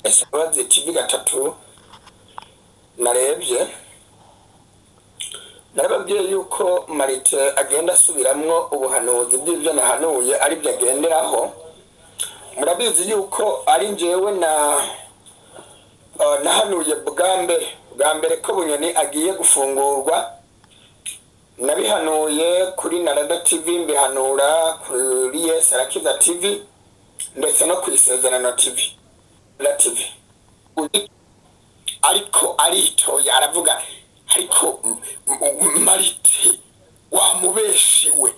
Imbabazi TV gatatu narebye narababwiye yuko Marite agenda asubiramwo ubuhanuzi bw'ibyo nahanuye ari byo agenderaho. Murabizi yuko ari njyewe nahanuye bwa mbere ko Bunyoni agiye gufungurwa. Nabihanuye kuri Narada TV, mbihanura kuri Yes Arakiza TV ndetse no ku Isezerano TV. Ariko aritoye aravuga, ariko Marite wamubeshiwe,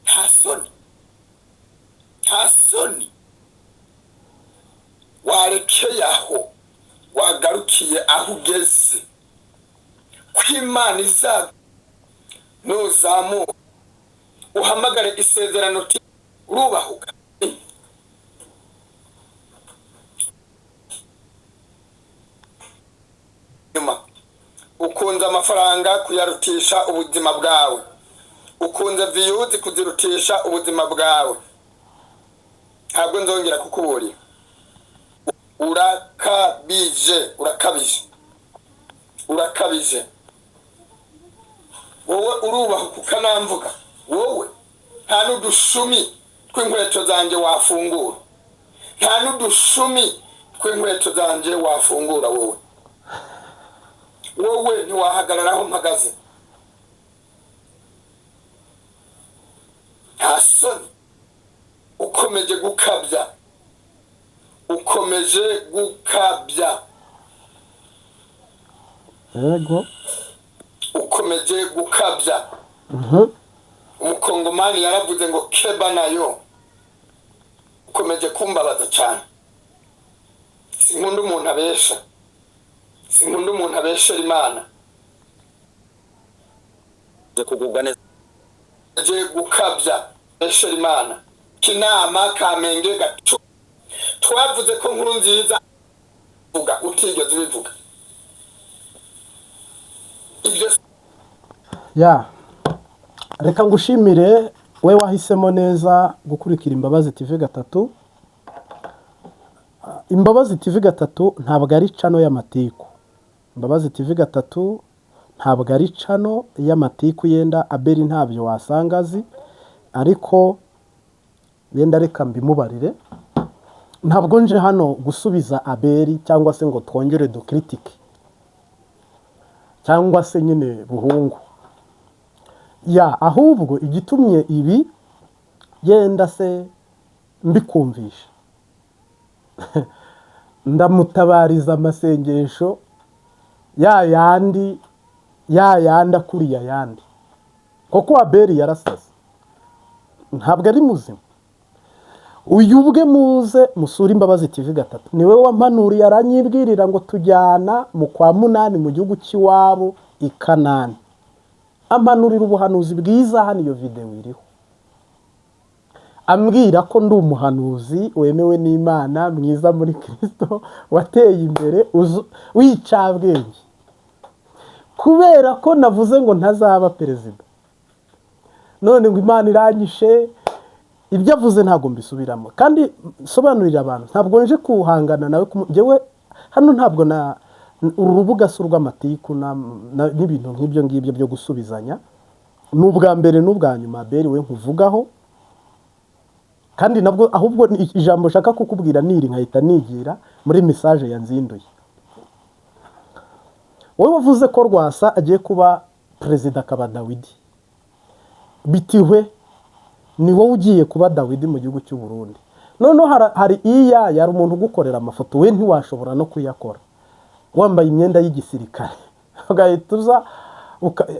nta soni warekeye aho wagarukiye aho ugeze kw'Imana izaza nuzamuka uhamagare Isezerano TV urubahuka. Ukunze amafaranga kuyarutisha ubuzima bwawe, ukunze views kuzirutisha ubuzima bwawe, ntabwo nzongera kukuburira. Urakabije wowe urubahuka ukanamvuga. Wowe nta n'udushumi tw'inkweto zanjye wafungura, nta n'udushumi tw'inkweto zanjye wafungura. Wowe ntiwahagarara aho mpagaze. Nta soni. Ukomeje gukabya. Yego. Ukomeje gukabya. Umukongomani yaravuze ngo keba nayo. Ukomeje kumbabaza cyane. Sinkunda umuntu abesha. Sinkunda umuntu abeshera Imana. Kugubwa neza. Je gukabya abeshera Imana. Kinama Kamenge gacu. Twavuze ko nkuru nziza vuga utigeze ubivuga. Ibyo reka ngushimire we wahisemo neza gukurikira Imbabazi TV gatatu. Imbabazi TV gatatu ntabwo ari cano y'amatiku. Imbabazi TV gatatu ntabwo ari cano y'amatiku yenda Abeli ntabyo wasangazi, ariko yenda reka mbimubarire. Ntabwo nje hano gusubiza Abeli cyangwa se ngo twongere dukritike cyangwa se nyine buhungu. Ahubwo igitumye ibi yenda se mbikumvisha. Ndamutabariza amasengesho yandi akuriye ayandi. Koko Abeli yarasaze, ntabwo ari muzima. Uyu ubwe muze musura Imbabazi TV gatatu. Niwe wampanuriye aranyibwirira ngo tujyana mu kwa munani mu gihugu cy'iwabo i Kanani. Ampanurira ubuhanuzi bwiza, hano iyo video iriho. Ambwira ko ndi umuhanuzi wemewe n'Imana, mwiza muri Kristo, wateye imbere wicabwenge. Kubera ko navuze ngo ntazaba perezida, none ngo Imana iranyishe. Ibyo avuze ntabwo mbisubiramo, kandi sobanurira abantu. Ntabwo nje kuhangana nawe. Jewe hano ntabwo urubuga surw'amatiku n'ibintu nk'ibyo ngibyo byo gusubizanya. N'ubwa mbere n'ubwa nyuma Abeli we nkuvugaho, kandi nabwo ahubwo ijambo shaka kukubwira niri nkahita nigira muri message yanzinduye. Wowe wavuze ko Rwasa agiye kuba perezida akaba Dawidi. Bitiwe ni wowe ugiye kuba Dawidi mu gihugu cy'u Burundi. None hari yari umuntu ugukorera amafoto, we ntiwashobora no kuyakora wambaye imyenda y'igisirikare. Ugahita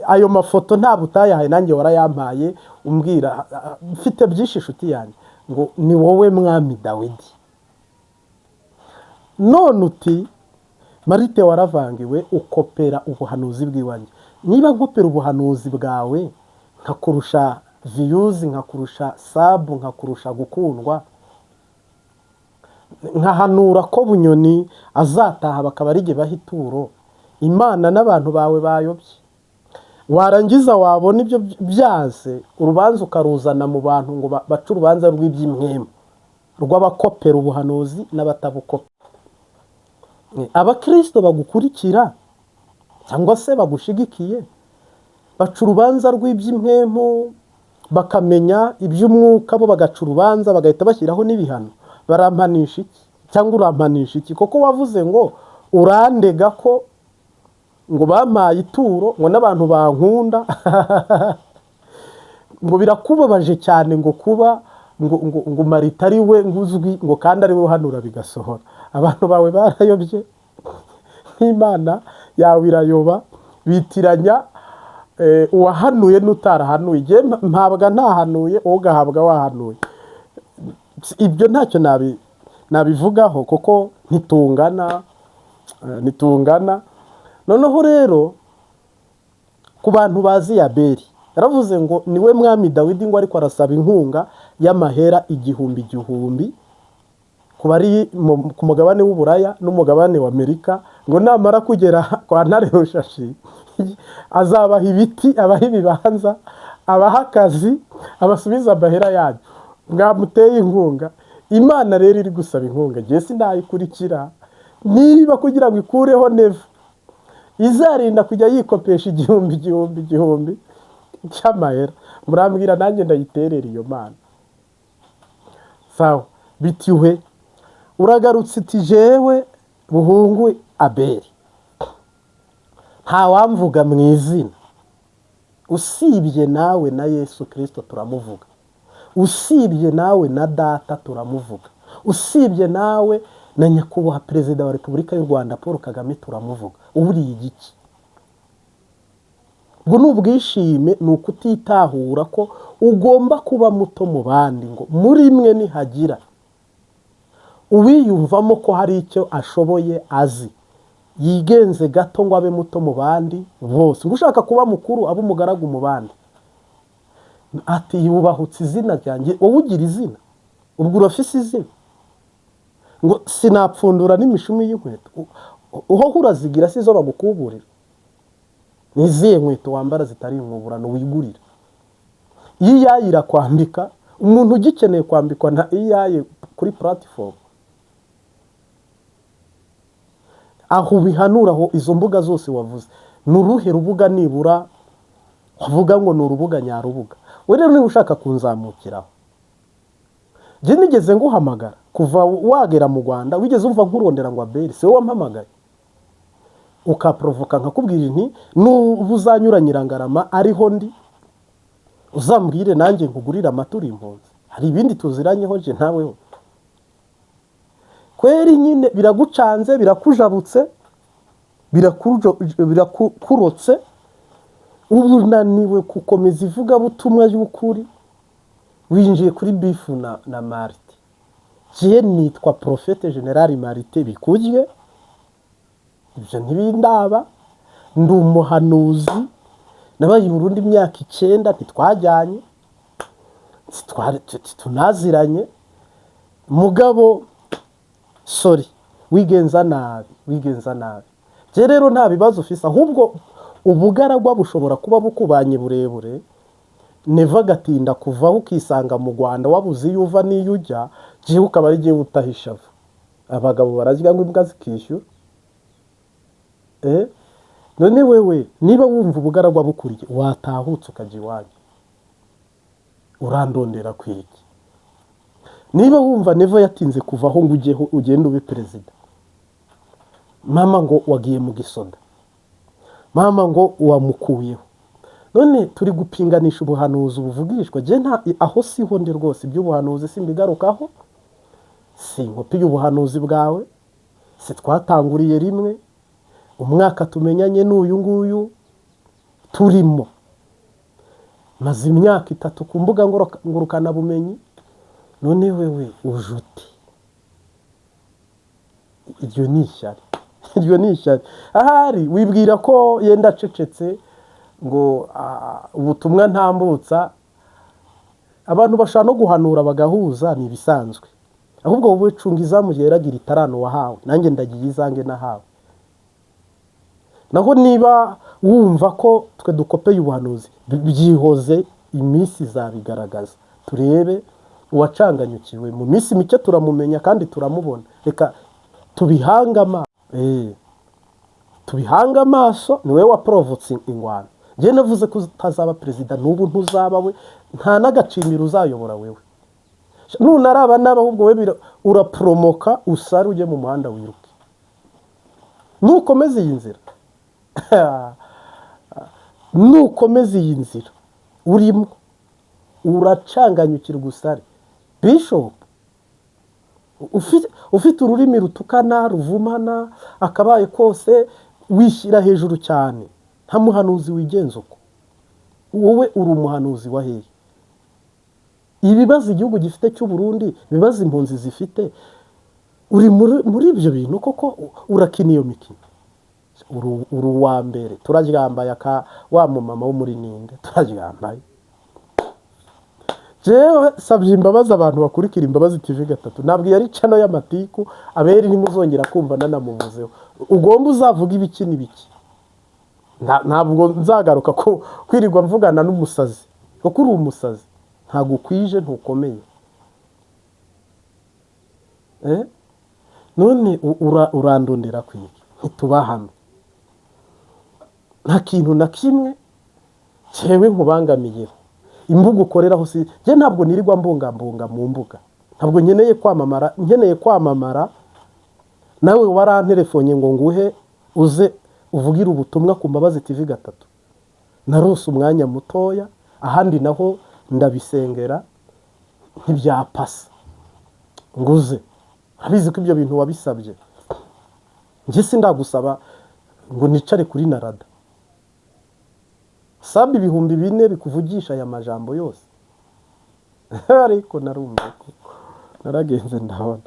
ayo mafoto nta butayahaye, nanjye warayampaye umbwira mfite byinshi inshuti yanjye ngo ni wowe mwami Dawidi. None uti Marite waravangiwe ukopera ubuhanuzi bw'iwanjye. Niba nkopera ubuhanuzi bwawe nkakurusha views, nkakurusha sub, nkakurusha gukundwa, nkahanura ko Bunyoni azataha bakaba ari bahituro, Imana n'abantu bawe bayobye, warangiza wabona ibyo byaze urubanza ukaruzana mu bantu ngo bacu urubanza rw'iby'imwema rw'abakopera ubuhanuzi n'abatabukopa. abakristo bagukurikira cyangwa se bagushigikiye baca urubanza rw'iby'impwemu bakamenya iby'umwuka, bo bagaca urubanza bagahita bashyiraho n'ibihano. Barampanisha iki cyangwa urampanisha iki? Koko wavuze ngo urandega ko ngo bampaye ituro ngo n'abantu bankunda ngo birakubabaje cyane ngo kuba ngo Marita ari we nguzwi ngo kandi ari we uhanura bigasohora. Abantu bawe barayobye nk'Imana yawe irayoba, bitiranya uwahanuye n'utarahanuye. Igihe mpabwa ntahanuye wowe ugahabwa wahanuye. Ibyo ntacyo nabivugaho kuko ntitungana. Noneho rero ku bantu bazi Abeli yaravuze ngo niwe mwami Dawidi ngo ariko arasaba inkunga y'amahera 1000 ku bari ku mugabane w'Uburaya n'umugabane wa Amerika, ngo namara kugera kwa Ntare Rushashi azabaha ibiti, abaha ibibanza, abaha akazi, abasubiza amahera yanyu. Mwamuteye inkunga. Imana rero iri gusaba inkunga, ngiye sinayikurikira niba kugira ngo ikureho neva izarinda kujya yikopesha 1000 cy'amahera. Murambwira nanjye ndayiterera iyo Mana. Sawa, bitiwe uragarutse iti jewe buhungu Abeli nta wamvuga mu izina usibye nawe na Yesu Kristo turamuvuga, usibye nawe na Data turamuvuga, usibye nawe na nyakubahwa Perezida wa Repubulika y'u Rwanda Paul Kagame turamuvuga. Uburiye igiki? Ngo n'ubwishime ni ukutitahura ko ugomba kuba muto mu bandi, ngo muri mwe nihagira uwiyumvamo ko hari icyo ashoboye azi yigenze gato ngo abe muto mu bandi bose. Ngo ushaka kuba mukuru abe umugaragu mu bandi. Ati yubahutse izina ryanjye. Wowe ugira izina? Ubwo urafise izina? Ngo sinapfundura n'imishumi y'inkweto. Uho urazigira sizo bagukuburira. Niziye nkweto wambara zitari inkuburano wigurira. Iyayira kwambika umuntu ugikeneye kwambikwa na iyaye kuri platform. Aho bihanuraho izo mbuga zose wavuze. Nuruhe rubuga nibura wavuga ngo ni urubuga nyarubuga? We rero niba ushaka kunzamukiraho, je nigeze nguhamagara kuva wagera mu Rwanda, wigeze umva nkurondera ngo Abeli se wampamagaye ukaprovoka nkakubwira nti n'ubuzanyura Nyirangarama ariho ndi uzambwire nanjye nkugurira amaturi impunzi. Hari ibindi tuziranyeho je ntaweho. Kweri nyine biragucanze, birakujabutse, birakurotse, ubunaniwe gukomeza ivuga butumwa y'ukuri, winjiye kuri bifu na Marite. Je nitwa Prophète General Marite Bikujye, ibyo ntibindaba. Ndi umuhanuzi, nabaye i Burundi imyaka 9 ntitwajyanye, tunaziranye. Mugabo sorry, wigenza nabi. Je rero nta bibazo ufise, ahubwo ubugaragwa bushobora kuba bukubanye burebure, neva gatinda kuvaho ukisanga mu Rwanda wabuze yuva niyujya, je ukaba ari je utahishava. Abagabo baraziga ngo imbwa zikishyura. None wewe niba wumva ubugaragwa bukuriye watahutse ukaje iwanyu, urandondera kwiki? Niba wumva Nevo yatinze kuvaho ngo ugende ube perezida, mama ngo wagiye mu gisoda, mama ngo wamukuyeho, none turi gupinganisha ubuhanuzi buvugishwa. Je nta aho siho ndi rwose, by'ubuhanuzi simbigarukaho, sinkopiye ubuhanuzi bwawe. Se twatanguriye rimwe, umwaka tumenyanye n'uyu nguyu turimo, maze imyaka 3 ku mbuga ngurukana bumenyi. None wewe ujuti iryo ni ishyari. Ahari wibwira ko yenda cecetse ngo ubutumwa ntambutsa abantu bashaka no guhanura bagahuza ni bisanzwe. Ahubwo wowe cunga izamu yeragira itarano wahawe, nanjye ndagiye izange nahawe. Naho niba wumva ko twe dukopeye ubuhanuzi, byihoze iminsi zabigaragaza. Turebe uwacanganyukiwe mu minsi mike turamumenya kandi turamubona. Reka tubihangama. tubihanga amaso, ni wowe waporovotse ingwano. njye navuze ko utazaba perezida, n'ubu ntuzaba we, nta n'agacimiro uzayobora wewe. Nunaraba naba ahubwo we uraporomoka, usare ujye mu muhanda wiruke. Nukomeza iyi nzira nukomeza iyi nzira urimo uracanganyukira gusare. Bishop ufite ururimi rutukana, ruvumana, akabaye kose wishyira hejuru cyane, nta muhanuzi wigenza uko. Wowe uri umuhanuzi wa hehe? Ibibazo igihugu gifite cy'u Burundi, ibibazo impunzi zifite, uri muri ibyo bintu koko urakina iyo mikino. Uri uwa mbere, turaryambaye wa mumama wo muri Ninde, turaryambaye. Jewe sabye imbabazi abantu bakurikira Imbabazi TV gatatu, ntabwo yari cano y'amatiku, aberi ntimuzongera kumva nanamuvuzeho. Ugomba uzavuga ibiki n'ibiki, ntabwo nzagaruka ko kwirirwa mvugana n'umusazi, kuko uri umusazi, ntabwo ukwije, ntukomeye. None urandondera kwiki? Ntitubahame, nta kintu na kimwe cyewe nkubangamiyeho. Imbuga ukoreraho si je, ntabwo nirirwa mbungambunga mu mbuga, ntabwo nkeneye kwamamara. Nawe warantelefone ngo nguhe uze uvugira ubutumwa ku Mbabazi TV gatatu, narose umwanya mutoya, ahandi naho ndabisengera ntibyapasa nguze. Abizi ko ibyo bintu wabisabye, njye sindagusaba ngo nicare kuri narada saba 4,000 bikuvugisha aya majambo yose. Ariko narumva naragenze ndabona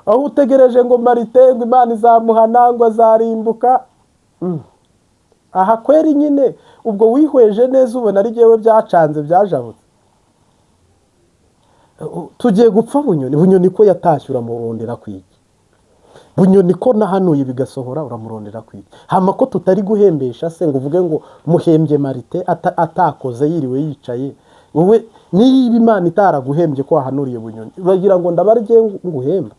aho utegereje ngo Marite ngo Imana izamuhana ngo azarimbuka. Aha kweri nyine ubwo wihweje neza ubona ari jewe byacanze byajabutse. Tugiye gupfa Bunyoni ko yatashye uramurondera kwiki? Bunyoni ko nahanuye bigasohora uramurondera kwiki? Hama ko tutari guhembesha se ngo uvuge ngo muhembye Marite atakoze yiriwe yicaye. Wowe niba Imana itaraguhembye ko wahanuriye Bunyoni, uragira ngo ndabarye nguhemba?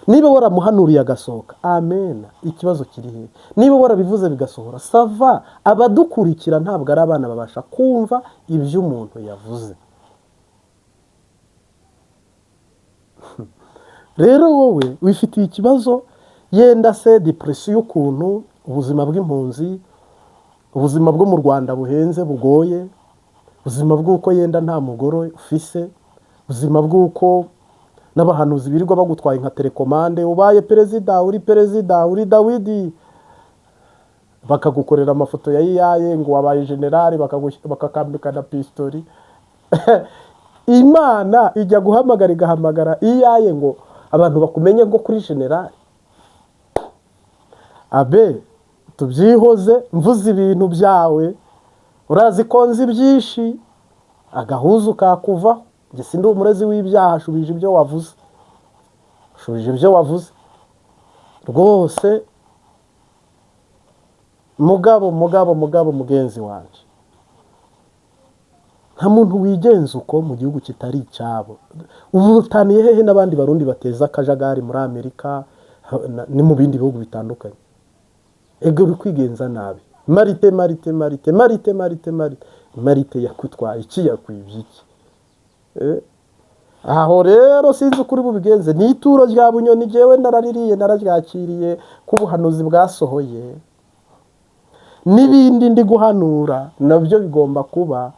Niba waramuhanuriye agasohoka, amen, ikibazo kiri he? Niba warabivuze bigasohora, sava. Abadukurikira ntabwo ari abana babasha kumva ibyo umuntu yavuze. Rero wowe wifitiye ikibazo, yenda se depression y'ukuntu ubuzima bw'impunzi, ubuzima bwo mu Rwanda buhenze bugoye, ubuzima bw'uko yenda nta mugore ufise, ubuzima bw'uko n'abahanuzi birirwa bagutwaye nka telekomande, ubaye perezida, uri Dawidi, bakagukorera amafoto ya iyaye ngo wabaye generali, bakakambika na pistori. Imana ijya guhamagara igahamagara iyaye ngo abantu bakumenye ngo kuri generali. Abe tubyihoze, mvuze ibintu byawe, urazi ko nzi byinshi, agahuzu kakuvaho. Nge sindi umurezi w'ibyaha, shubije ibyo wavuze rwose. Mugabo mugenzi wanje, nta muntu wigenza uko mu gihugu kitari icyabo. Ubu utaniye hehe n'abandi barundi bateza akajagari muri Amerika ni mu bindi bihugu bitandukanye? Ego uri kwigenza nabi. Marite yakutwaye iki? Yakwibye iki? Aho rero sinzi ukuri bubigenze. Ni ituro rya Bunyoni jewe naraririye, nararyakiriye ku buhanuzi bwasohoye. N'ibindi ndi guhanura nabyo bigomba kuba.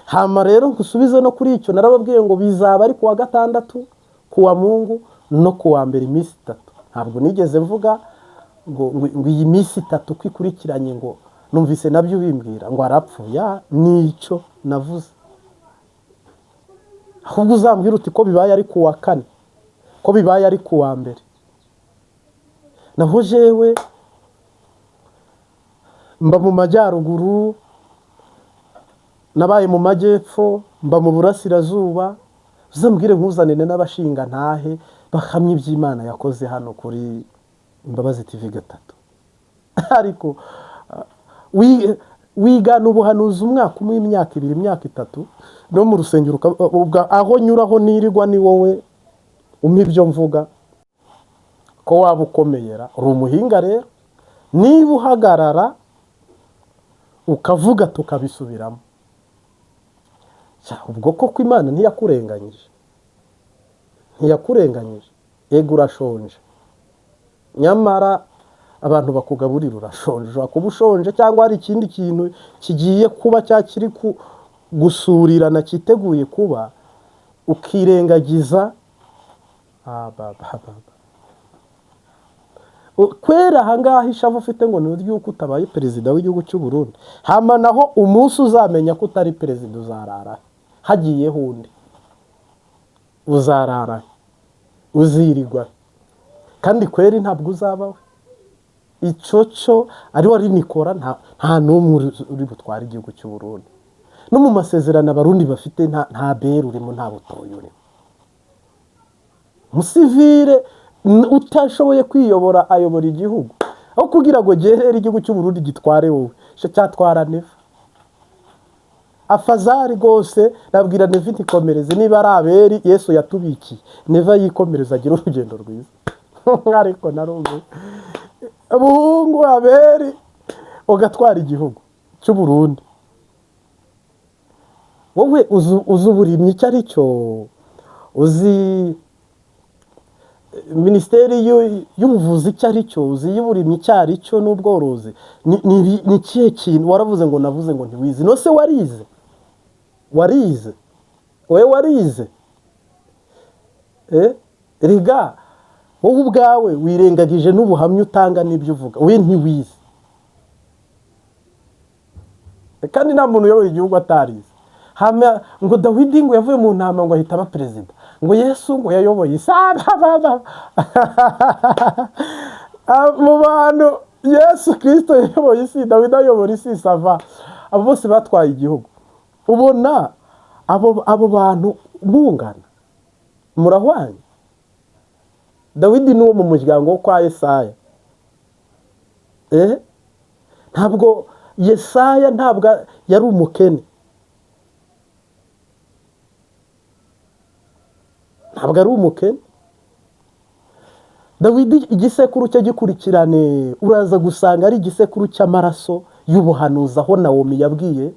Hama rero nkusubize no kuri icyo narababwiye ngo bizaba ari kuwa gatandatu, kuwa Mungu no kuwa mbere, iminsi 3. Ntabwo nigeze mvuga ngo iyi minsi 3 kwikurikiranye, ngo numvise nabyo bimbwira ngo arapfuya. Nicyo navuze. Ahubwo uzambwira uti ko bibaye ari kuwa 4, ko bibaye ari kuwa mbere. Naho jewe mba mu majyaruguru, nabaye mu majyepfo, mba mu burasirazuba. Uzambwire nkuzanine n'abashinga ntahe bahamye iby'Imana yakoze hano kuri Imbabazi TV gatatu. Ariko wigana ubuhanuzi umwaka umwe, imyaka 2, imyaka 3, no mu rusengero aho nyuraho nirirwa ni wowe umpa ibyo mvuga ko waba ukomeyera uri umuhinga rero niba uhagarara ukavuga tukabisubiramo ubwo koko Imana ntiyakurenganyije ego urashonje nyamara abantu bakugaburira urashonje ushobora kuba ushonje cyangwa hari ikindi kintu kigiye kuba cyakiri gusurirana cyiteguye kuba ukirengagiza kwera ahangaha ishavu ufite ngo ni uryuko utabaye perezida w'igihugu cy'u Burundi hama naho umunsi uzamenya ko utari perezida uzarara hagiyeho undi uzarara uzirirwa kandi kweri ntabwo uzabawe icyo ari wari nikora nta n'umwe uri butwara igihugu cy'u Burundi no mu masezerano abarundi bafite nta bere urimo nta butoyi urimo musivire utashoboye kwiyobora ayobora igihugu aho kugira ngo gerere igihugu cy'u Burundi gitware wowe cyatwara Neva afazari rwose nabwira Neva ntikomereze niba ari aberi Yesu yatubikiye Neva yikomereza agira urugendo rwiza ariko narumwe abuhungu aberi ugatwara igihugu cy'u Burundi wowe uzi uburimyi icyo ari cyo uzi minisiteri y'ubuvuzi icyo ari cyo uzi y'uburimyi icyo ari cyo n'ubworozi ni ikihe kintu waravuze ngo navuze ngo ntiwize no se warize wowe warize riga wowe ubwawe wirengagije n'ubuhamya utanga n'ibyo uvuga we ntiwize kandi nta muntu uyoboye igihugu atarize ngo Dawidi ngo yavuye mu ntama ngo ahita aba perezida ngo Yesu ngo yayoboye isi mu bantu Yesu Kristo yayoboye isi Dawidi ayobora isi sava abo bose batwaye igihugu ubona abo bantu bungana murahwanye Dawidi ni uwo mu muryango wo kwa Yesaya ntabwo Yesaya ntabwo yari umukene ntabwo ari umukene Dawidi igisekuru cye gikurikirane uraza gusanga ari igisekuru cy'amaraso y'ubuhanuzi aho Nawomi yabwiye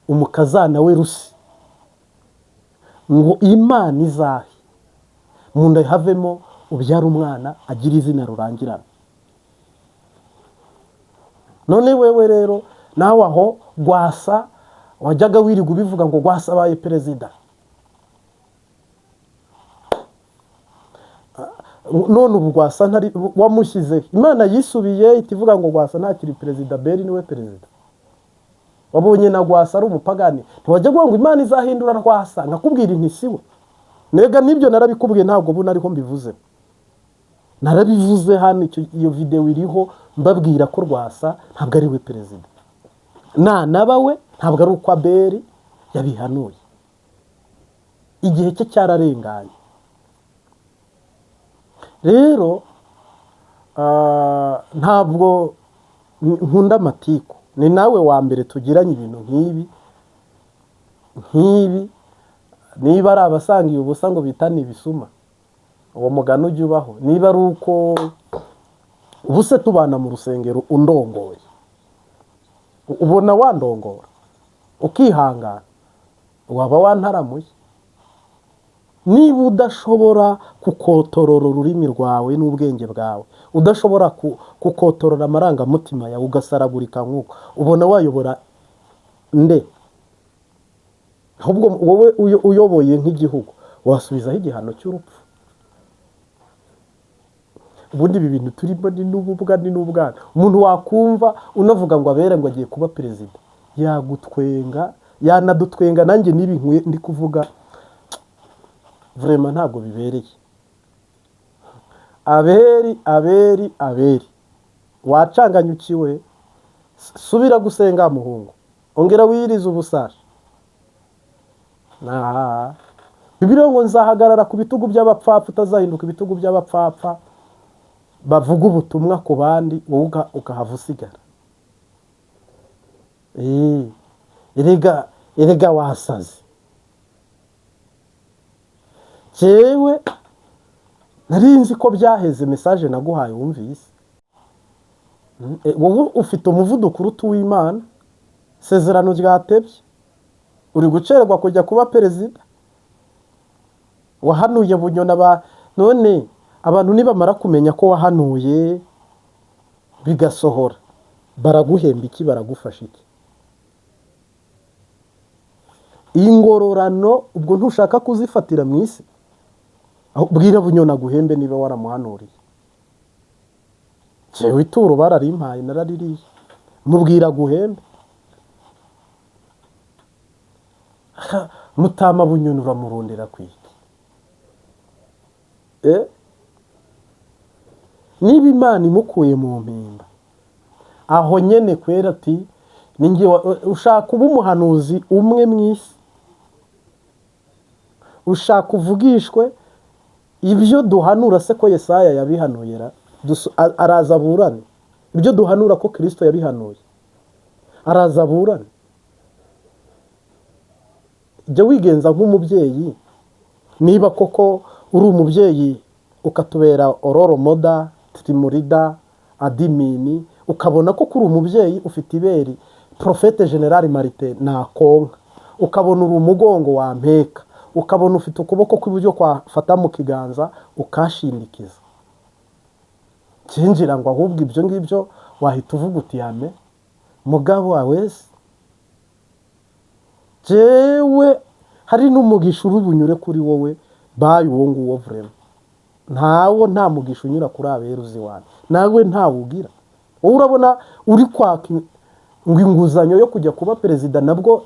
umukazana we Rusi ngo Imana izahe mu nda havemo ubyara umwana agira izina rurangirana none wewe rero nawe aho Rwasa wajyaga wirirwa ubivuga ngo Rwasa abaye perezida none ubu Rwasa ntari wamushyize Imana yisubiye itivuga ngo Rwasa ntakiri perezida Beri niwe perezida wabonye na Rwasa ari umupagani ntiwajya ngo Imana izahindura Rwasa nkakubwira inti siwe nega nibyo narabikubwiye ntabwo ubu nariho mbivuze narabivuze hano iyo video iriho mbabwira ko Rwasa ntabwo ari we perezida nabawe ntabwo ari uko Beri yabihanuye igihe cye cyararenganye rero ntabwo nkunda amatiku ni nawe wa mbere tugiranye ibintu nk'ibi niba ari abasangiye ubusa ngo bitane ibisuma uwo mugani ujya ubaho niba ari uko ubuse tubana mu rusengero undongoye ubona wandongora ukihangana waba wantaramuye niba udashobora kukotorora ururimi rwawe n'ubwenge bwawe udashobora kukotorora amarangamutima yawe ugasaragurika nk'uko ubona wayobora nde ahubwo wowe uyoboye nk'igihugu wasubizaho igihano cy'urupfu ubundi ibi bintu turimo ni n'ubwana umuntu wakumva unavuga ngo abere ngo agiye kuba perezida yagutwenga yanadutwenga nanjye nibi ndi kuvuga vraiment ntabwo bibereye aberi wacanganyukiwe subira gusenga muhungu ongera wiyiriza ubusasha Bibiliya ngo nzahagarara ku bitugu by'abapfapfa utazahinduka ibitugu by'abapfapfa bavuga ubutumwa ku bandi wowe ukahava usigara erega wasaze jewe nari nzi ko byaheze message naguhaye wumvise. Wowe ufite umuvuduko uruta uw'Imana, sezerano ryatebye, uri gucererwa kujya kuba perezida. Wahanuye Bunyona none abantu nibamara kumenya ko wahanuye bigasohora, baraguhemba iki, baragufasha iki? Ingororano ubwo ntushaka kuzifatira mu isi, bwira Bunyona guhembe niba waramuhanuriye. Jewe ituro bararimpaye naraririye, mubwira guhembe. Mutama Bunyona uramurondera kwiki? Niba Imana imukuye mu mpimba aho nyene kwera ati ninjye ushaka uba umuhanuzi umwe mu isi, ushaka uvugishwe ibyo duhanura se ko Yesaya yabihanuyera, araza aburane. Ibyo duhanura ko Kristo yabihanuye, araza aburane. Jya wigenza nk'umubyeyi, niba koko uri umubyeyi ukatubera ororo moda trimurida adimini, ukabona ko kuri umubyeyi ufite iberi Profete General Martin nakonka, ukabona uri umugongo wa mpeka, ukabona ufite ukuboko kw'iburyo kwafata mu kiganza ukashindikiza, cyinjira ngo ahubwo ibyo ngibyo wahita uvuga uti yame mugabo wese. Jewe hari n'umugisha urubunyure kuri wowe bayi uwo nguwo vrema, ntawo nta mugisha unyura kuri aberuzi wane, nawe ntawugira. Wowe urabona uri kwaka ngo inguzanyo yo kujya kuba perezida, nabwo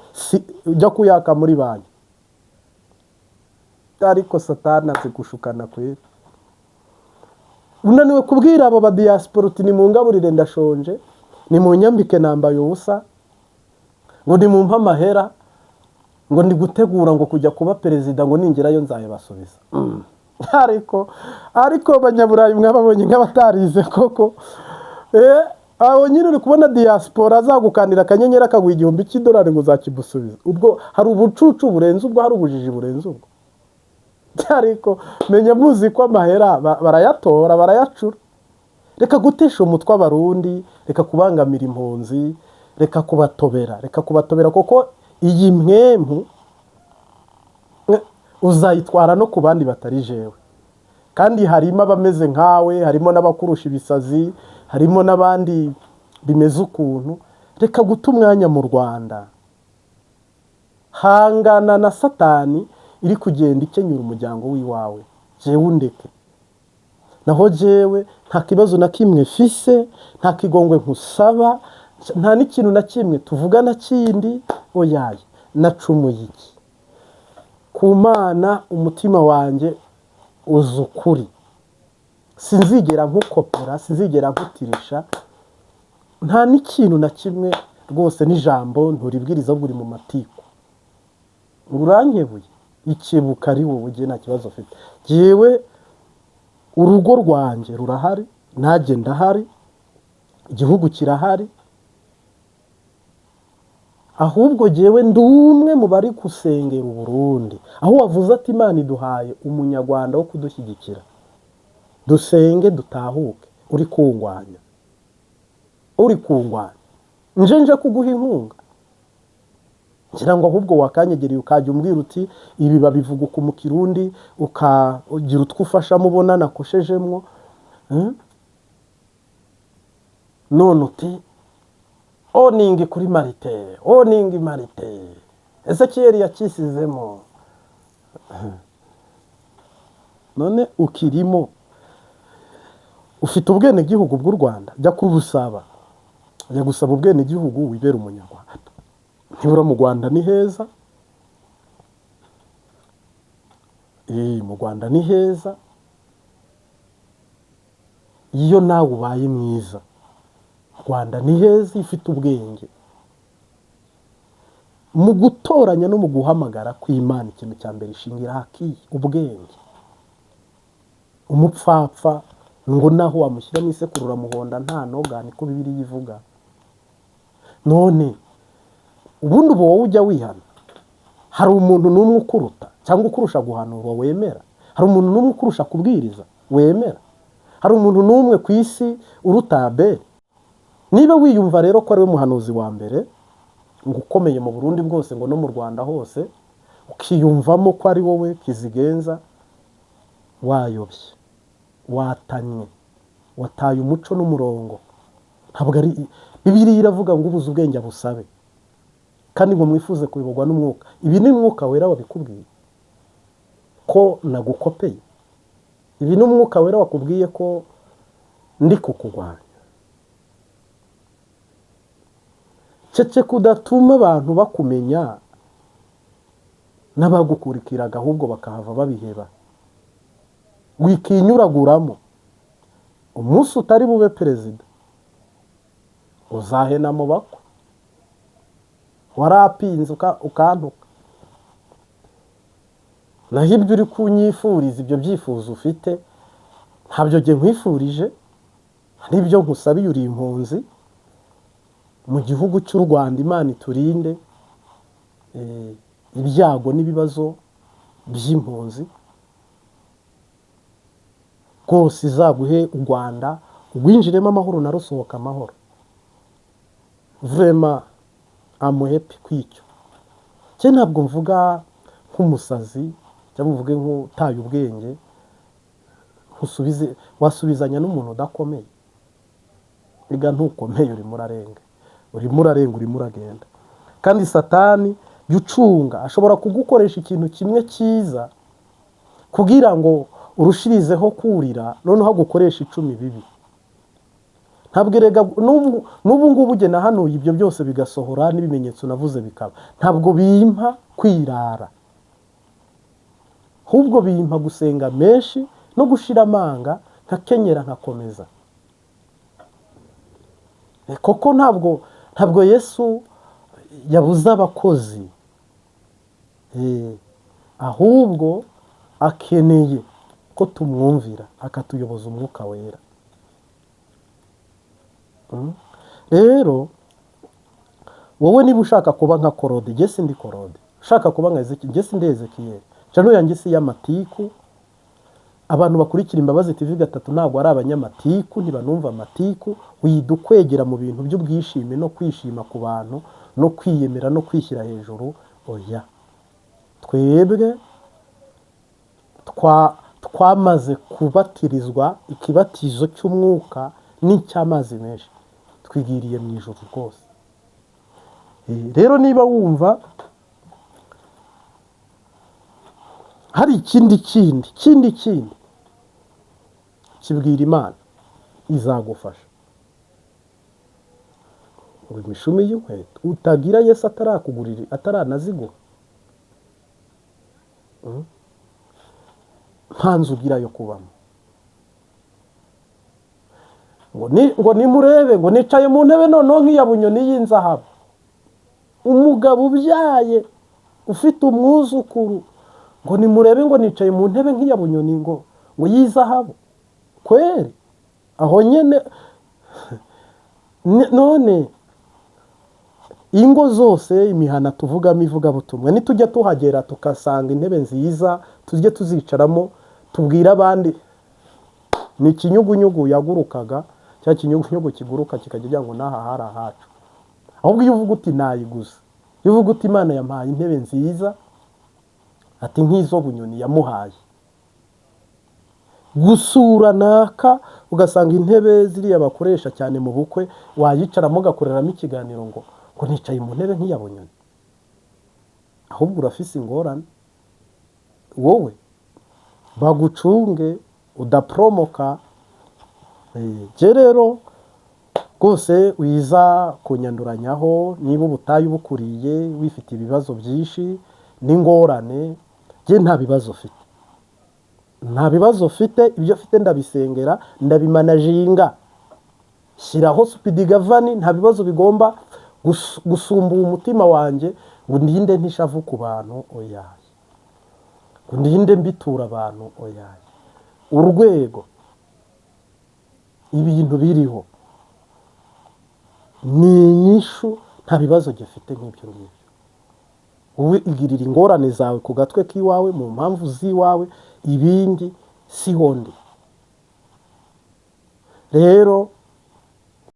ujya kuyaka muri banki. Ariko Satani azi gushukana kwera. Unaniwe kubwira abo ba diaspora uti ni mungaburire ndashonje, ni munyambike nambaye ubusa, ngo ni mumpa amahera, ngo ndi gutegura ngo kujya kuba perezida, ngo ningerayo nzayibasubiza. Ariko abanyaburayi mwababonye nk'abatarize koko. Aho nyine uri kubona diaspora azagukanira akanyenyeri akaguha $1,000 ngo uzakibusubiza. Ubwo hari ubucucu burenze ubwo, hari ubujiji burenze ubwo. Ariko menya muzi ko amahera barayatora barayacura. Reka gutesha umutwe abarundi, reka kubangamira impunzi, reka kubatobera koko iyi mwempu uzayitwara no ku bandi batari jewe. Kandi harimo abameze nkawe, harimo n'abakurusha ibisazi, harimo n'abandi bimeze ukuntu. Reka guta umwanya mu Rwanda, hangana na Satani iri kugenda ikenyura umuryango w'iwawe. Jewe undeke, naho jewe nta kibazo na kimwe fise, nta kigongwe nkusaba, nta n'ikintu na kimwe tuvuga na kindi. Oyaye nacumuye iki ku Mana, umutima wanjye uzi ukuri, sinzigera nkukopera, sinzigera nkutirisha, nta n'ikintu na kimwe rwose. n'ijambo nturibwiriza buri mu matiko. Urankebuye ikebuka ari wowe, nta kibazo ufite. Jewe urugo rwanjye rurahari, najye ndahari, igihugu kirahari. Ahubwo jewe ndumwe mu bari gusengera Burundi, aho wavuze ati Imana iduhaye umunyarwanda wo kudushyigikira, dusenge dutahuke. Uri kungwanya nje kuguha inkunga, ngira ngo ahubwo wakanyegereye ukajya umbwira uti ibi babivuga uko mu Kirundi, ukagira utwo ufasha mubona nakoshejemwo. None uti oningi kuri Marite, oningi Marite, Ezekiel yakisizemo. None ukirimo ufite ubwene gihugu bw'u Rwanda, jya kubusaba, jya gusaba ubwene gihugu wibera umunyarwanda. Nibura mu Rwanda ni heza, mu Rwanda ni heza iyo nawe ubaye mwiza. Rwanda ni heza ifite ubwenge. Mu gutoranya no mu guhamagara kw'Imana, ikintu cya mbere ishingira haki ubwenge. Umupfapfa ngo naho wamushyira mu isekuru uramuhonda nta noga, niko Bibiliya ivuga. None ubundi ubu wowe ujya wihana, hari umuntu n'umwe ukuruta cyangwa ukurusha guhanura wemera? Hari umuntu n'umwe ukurusha kubwiriza? wemera? Hari umuntu n'umwe ku isi uruta Abeli? Niba wiyumva rero ko ari we muhanuzi wa mbere ngo ukomeye mu Burundi bwose ngo no mu Rwanda hose, ukiyumvamo ko ari wowe kizigenza, wayobye, watanye, wataye umuco n'umurongo. Ntabwo ari Bibiliya iravuga ngo ubuze ubwenge abusabe, kandi ngo mwifuze kuyoborwa n'umwuka. Ibi ni umwuka wera wabikubwiye ko nagukopeye? Ibi ni umwuka wera wakubwiye ko ndi kukurwanya? Cece kudatuma abantu bakumenya n'abagukurikiraga, ahubwo bakahava babiheba. Wikinyuraguramo. Umunsi utari bube perezida uzahena mu bakwe, warapinze ukantuka. Naho ibyo uri kunyifuriza, ibyo byifuzo ufite, ntabyo jye nkwifurije, nibyo nkusabiye. Uri impunzi mu gihugu cy'u Rwanda. Imana iturinde ibyago n'ibibazo by'impunzi. Rwose izaguhe u Rwanda rwinjiremo amahoro na rusohoka amahoro. Vraiment amuhepi kwicyo. Cye ntabwo mvuga nk'umusazi cyangwa mvuge nk'utaye ubwenge, wasubizanya n'umuntu udakomeye. Biga ntukomeye, urimo urarenga, urimo uragenda. Kandi Satani yucunga ashobora kugukoresha ikintu kimwe cyiza kugira ngo urushirizeho kurira, noneho agukoresha 10 bibi. Ntabwo erega n'ubu ngubu ugena hano ibyo byose bigasohora n'ibimenyetso navuze bikaba, ntabwo bimpa kwirara, ahubwo bimpa gusenga menshi no gushira amanga, nkakenyera nkakomeza. Koko ntabwo Yesu yabuze abakozi, ahubwo akeneye ko tumwumvira, akatuyoboza umwuka wera. Rero wowe niba ushaka kuba nka Korode, jye sindi Korode. Ushaka kuba nka Ezekiyeli, jye sindi Ezekiyeli. Channel yanjye si y'amatiku. Abantu bakurikira Imbabazi TV 3 ntabwo ari abanyamatiku, ntibanumva amatiku. Widukwegera mu bintu by'ubwishime no kwishima ku bantu no kwiyemera no kwishyira hejuru. Oya, twebwe twamaze kubatirizwa ikibatizo cy'umwuka n'icy'amazi menshi, twigiriye mu ijuru rwose. Rero niba wumva hari ikindi kibwira Imana, izagufasha. Uri imishumi y'inkweto utagira Yesu atarakugurira, ataranaziguha. Ntanzu ugira yo kubamo. Ngo nimurebe, ngo nicaye mu ntebe noneho nk'iya bunyoni y'inzahabu. Umugabo ubyaye ufite umwuzukuru, ngo nimurebe ngo nicaye mu ntebe nk'iya bunyoni ngo yizahabu. Kweri aho nyene none ingo zose imihana tuvugamo ivugabutumwa, nitujya tuhagera tukasanga intebe nziza tujye tuzicaramo, tubwira abandi ni ikinyugunyugu yagurukaga, cya kinyugunyugu kiguruka kikajya ngo naha hari ahacu. Ahubwo iyo uvuga uti nayiguze, iyo uvuga uti Imana yampaye intebe nziza, ati nk'izo bunyoni yamuhaye. Gusura naka ugasanga intebe ziriya bakoresha cyane mu bukwe, wayicaramo ugakoreramo ikiganiro ngo nicaye mu ntebe nk'iya bunyoni. Ahubwo urafise ingorane wowe, bagucunge udapromoka. Je rero rwose wiza kunyanduranyaho niba ubutayu bukuriye wifite ibibazo byinshi n'ingorane. Je nta bibazo ufite, ibyo ufite ndabisengera, ndabimanajinga, shyiraho speed govern. Nta bibazo bigomba gusumba umutima wanjye ngo ndinde ntishavu ku bantu. Oyaye, ngo ndinde mbitura abantu. Oyaye, urwego ibintu biriho ni inyishu, nta bibazo gifite nk'ibyo ngibyo. Wowe igirira ingorane zawe ku gatwe k'iwawe, mu mpamvu z'iwawe, ibindi si hondi. rero